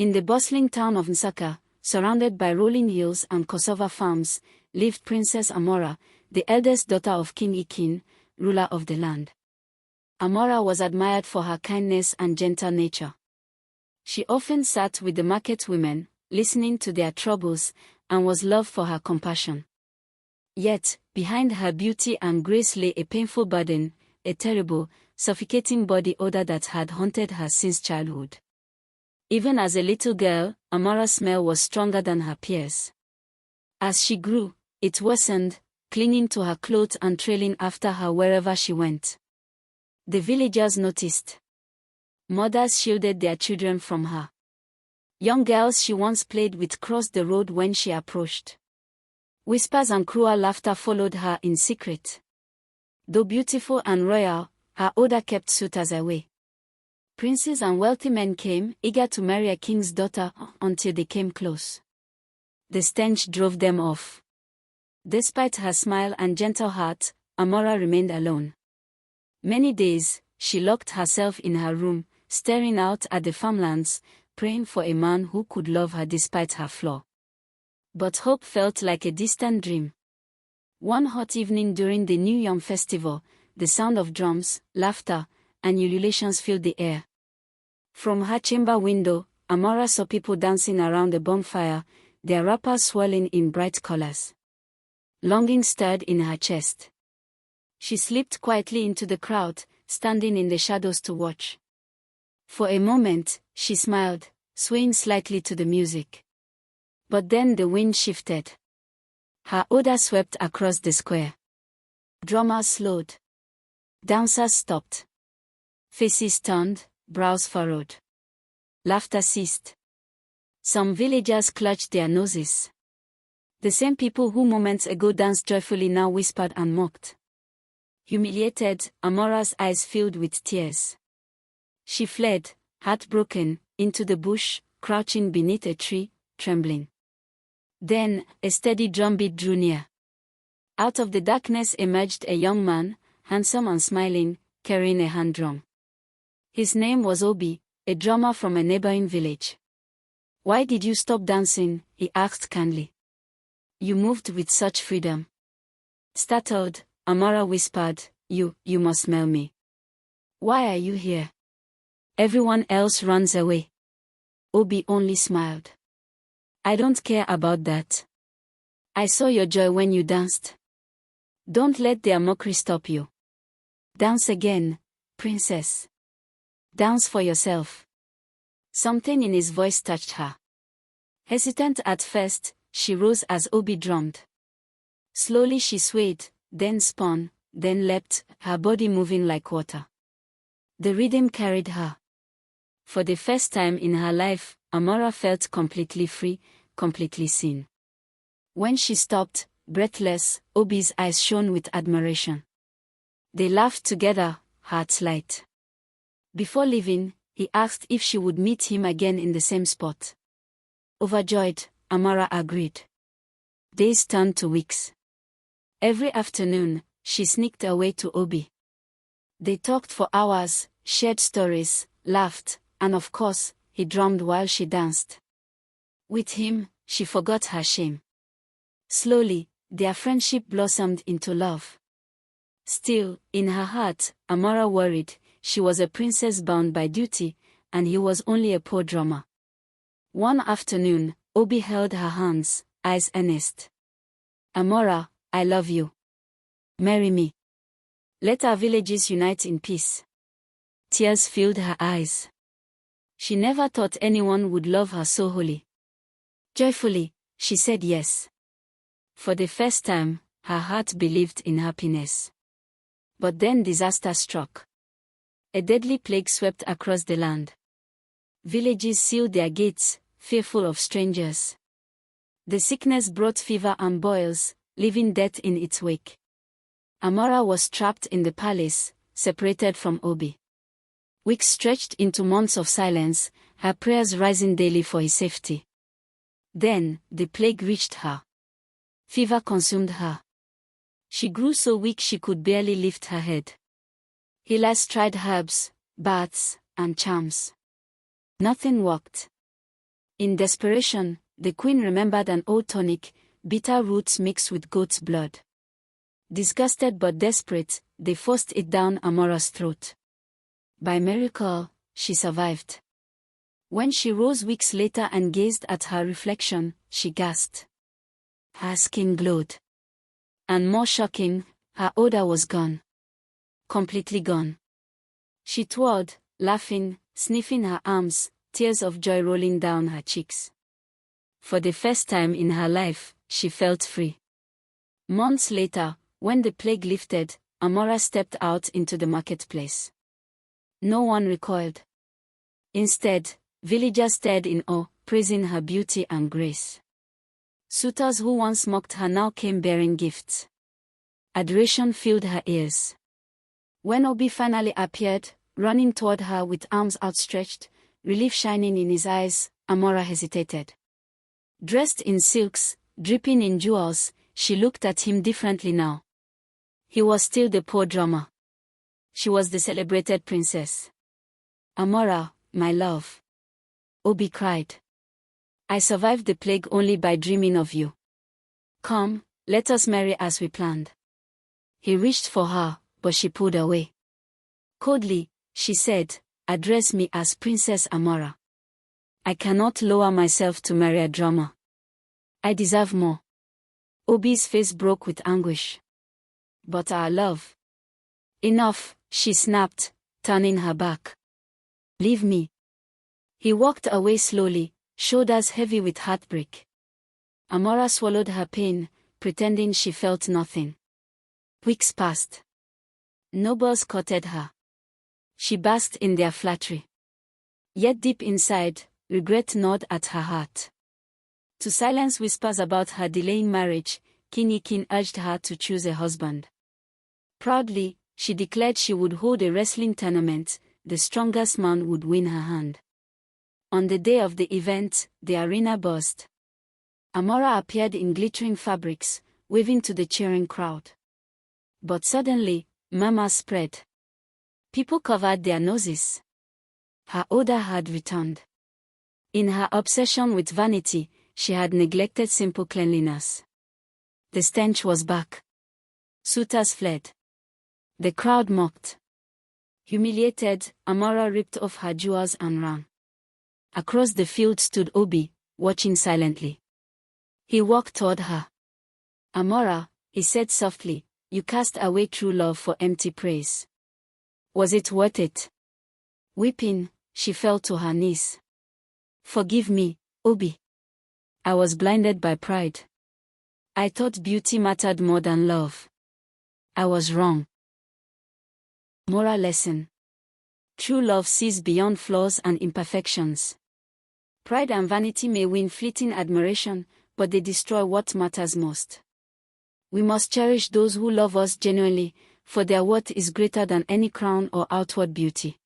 In the bustling town of Nsaka, surrounded by rolling hills and cassava farms, lived Princess Amara, the eldest daughter of King Ikin, ruler of the land. Amara was admired for her kindness and gentle nature. She often sat with the market women, listening to their troubles, and was loved for her compassion. Yet, behind her beauty and grace lay a painful burden, a terrible, suffocating body odor that had haunted her since childhood. Even as a little girl, Amara's smell was stronger than her peers. As she grew, it worsened, clinging to her clothes and trailing after her wherever she went. The villagers noticed. Mothers shielded their children from her. Young girls she once played with crossed the road when she approached. Whispers and cruel laughter followed her in secret. Though beautiful and royal, her odor kept suitors away. Princes and wealthy men came, eager to marry a king's daughter, until they came close. The stench drove them off. Despite her smile and gentle heart, Amara remained alone. Many days, she locked herself in her room, staring out at the farmlands, praying for a man who could love her despite her flaw. But hope felt like a distant dream. One hot evening during the New Yam festival, the sound of drums, laughter, and ululations filled the air. From her chamber window, Amara saw people dancing around the bonfire, their wrappers swirling in bright colors. Longing stirred in her chest. She slipped quietly into the crowd, standing in the shadows to watch. For a moment, she smiled, swaying slightly to the music. But then the wind shifted. Her odor swept across the square. Drummers slowed. Dancers stopped. Faces turned, brows furrowed. Laughter ceased. Some villagers clutched their noses. The same people who moments ago danced joyfully now whispered and mocked. Humiliated, Amara's eyes filled with tears. She fled, heartbroken, into the bush, crouching beneath a tree, trembling. Then, a steady drumbeat drew near. Out of the darkness emerged a young man, handsome and smiling, carrying a hand drum. His name was Obi, a drummer from a neighboring village. "Why did you stop dancing?" he asked kindly. "You moved with such freedom." Startled, Amara whispered, You must smell me. Why are you here? Everyone else runs away." Obi only smiled. "I don't care about that. I saw your joy when you danced. Don't let their mockery stop you. Dance again, princess. Dance for yourself." Something in his voice touched her. Hesitant at first, she rose as Obi drummed. Slowly she swayed, then spun, then leapt, her body moving like water. The rhythm carried her. For the first time in her life, Amara felt completely free, completely seen. When she stopped, breathless, Obi's eyes shone with admiration. They laughed together, hearts light. Before leaving, he asked if she would meet him again in the same spot. Overjoyed, Amara agreed. Days turned to weeks. Every afternoon, she sneaked away to Obi. They talked for hours, shared stories, laughed, and of course, he drummed while she danced. With him, she forgot her shame. Slowly, their friendship blossomed into love. Still, in her heart, Amara worried. She was a princess bound by duty, and he was only a poor drummer. One afternoon, Obi held her hands, eyes earnest. "Amara, I love you. Marry me. Let our villages unite in peace." Tears filled her eyes. She never thought anyone would love her so wholly. Joyfully, she said yes. For the first time, her heart believed in happiness. But then disaster struck. A deadly plague swept across the land. Villages sealed their gates, fearful of strangers. The sickness brought fever and boils, leaving death in its wake. Amara was trapped in the palace, separated from Obi. Weeks stretched into months of silence, her prayers rising daily for his safety. Then, the plague reached her. Fever consumed her. She grew so weak she could barely lift her head. Healers tried herbs, baths, and charms. Nothing worked. In desperation, the queen remembered an old tonic, bitter roots mixed with goat's blood. Disgusted but desperate, they forced it down Amara's throat. By miracle, she survived. When she rose weeks later and gazed at her reflection, she gasped. Her skin glowed. And more shocking, her odor was gone. Completely gone. She twirled, laughing, sniffing her arms, tears of joy rolling down her cheeks. For the first time in her life, she felt free. Months later, when the plague lifted, Amara stepped out into the marketplace. No one recoiled. Instead, villagers stared in awe, praising her beauty and grace. Suitors who once mocked her now came bearing gifts. Adoration filled her ears. When Obi finally appeared, running toward her with arms outstretched, relief shining in his eyes, Amara hesitated. Dressed in silks, dripping in jewels, she looked at him differently now. He was still the poor drummer. She was the celebrated princess. Amara, my love. Obi cried. I survived the plague only by dreaming of you. Come, let us marry as we planned. He reached for her, but she pulled away. Coldly, she said, address me as Princess Amara. I cannot lower myself to marry a drummer. I deserve more. Obi's face broke with anguish. But our love. Enough, she snapped, turning her back. Leave me. He walked away slowly, shoulders heavy with heartbreak. Amara swallowed her pain, pretending she felt nothing. Weeks passed. Nobles courted her. She basked in their flattery. Yet deep inside, regret gnawed at her heart. To silence whispers about her delaying marriage, King Ikin urged her to choose a husband. Proudly, she declared she would hold a wrestling tournament, the strongest man would win her hand. On the day of the event, the arena burst. Amara appeared in glittering fabrics, waving to the cheering crowd. But suddenly, murmurs spread. People covered their noses. Her odor had returned. In her obsession with vanity, she had neglected simple cleanliness. The stench was back. Suitors fled. The crowd mocked. Humiliated, Amara ripped off her jewels and ran. Across the field stood Obi, watching silently. He walked toward her. Amara, he said softly, you cast away true love for empty praise. Was it worth it? Weeping, she fell to her knees. Forgive me, Obi. I was blinded by pride. I thought beauty mattered more than love. I was wrong. Moral lesson. True love sees beyond flaws and imperfections. Pride and vanity may win fleeting admiration, but they destroy what matters most. We must cherish those who love us genuinely, for their worth is greater than any crown or outward beauty.